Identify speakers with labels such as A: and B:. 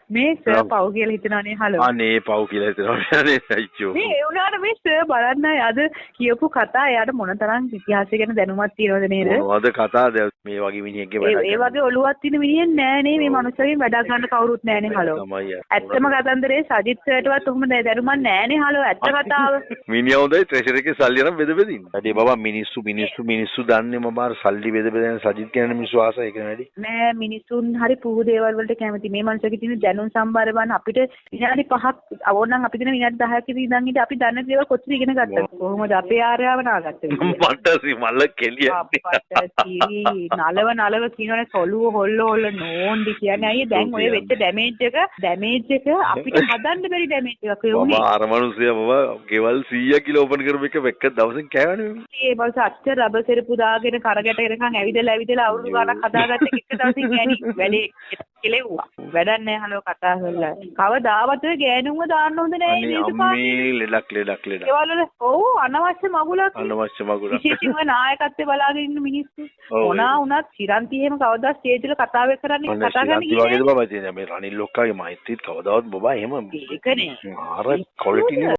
A: මේ සර් පව් කියලා හිතනවනේ හලෝ.
B: අනේ පව් කියලා හිතනවා නේ අයියෝ.
A: මේ ඒ වුණාට මේ සර් බලන්න අද කියපු කතා එයාට මොනතරම් ඉතිහාසය ගැන දැනුමක් තියෙනවද නේද?
B: මොනවද කතාවද මේ වගේ මිනිහෙක්ගේ වැඩ.
A: ඒ වගේ ඔළුවක් තියෙන මිනිහෙක් නෑ නේ මේ මනුස්සයගෙන් වැඩ ගන්න කවුරුත් නෑනේ හලෝ. ඇත්තම කතන්දරේ සජිත් සර්ටවත් උඹ දැනුමක් නෑනේ හලෝ ඇත්ත කතාව.
B: මිනිහා හොඳයි ට්‍රෙෂර් එකේ සල්ලි අරන් බෙද බෙදින්න. වැඩි බබා මිනිස්සු දන්නේ මබාර සල්ලි බෙද බෙදන සජිත් කියන මිනිස්සු ආසයි ඒක වැඩි.
A: නෑ මිනිසුන් හරි පුහු දේවල් වලට කැමති. මේ මනුස්සයගේ තියෙන දැනුම් සම්භාරය බලන්න අපිට විනාඩි 5ක් අවෝනම් අපි දෙන විනාඩි 10ක ඉඳන් ඉඳන් අපි දන්න දේවල් කොච්චර ඉගෙන ගත්තද? කොහොමද අපේ ආර්යාව නාගත්තේ?
B: මට්ටසි මල්ල කෙලිය.
A: නලව කියනවනේ සොළුව හොල්ල නෝන්දි කියන්නේ අයියේ දැන් ඔය වෙච්ච ඩැමේජ් එක අපිට හදන්න බැරි ඩැමේජ් එකක් ඒ උනේ.
B: අර මිනිස්සයා මම ගෙවල් 100 කිලෝ ඕපන් කරපු එක දවසෙන් කෑවනේ.
A: ඒ බල්ස අච්චර රබර් සෙරපු දාගෙන කරගැට එනකන් ඇවිදලා අවුරුදු ගාණක් හදාගත්ත එක දවසින් ගෑණි වැඩේ කෙලෙව්වා. වැඩක් නැහැ හලෝ කතා කරලා. කවදාවත් ඔය ගෑනුන්ව දාන්න හොඳ නැහැ නේද
B: අම්මේ ලෙඩක්.
A: ඒවල ඔව් අනවශ්‍ය මගුලක්. විශේෂයෙන්ම නායකත්වයේ බලාගෙන ඉන්න මිනිස්සු මොනා වුණත් චිරන්ති එහෙම කවදා ස්ටේජ් වල කතා කරන්න
B: වගේද බබා මේ රනිල් ලොක්කාගේ මෛත්‍රීත් කවදාවත් බබා එහෙම
A: ඒකනේ
B: අර ක්වොලිටි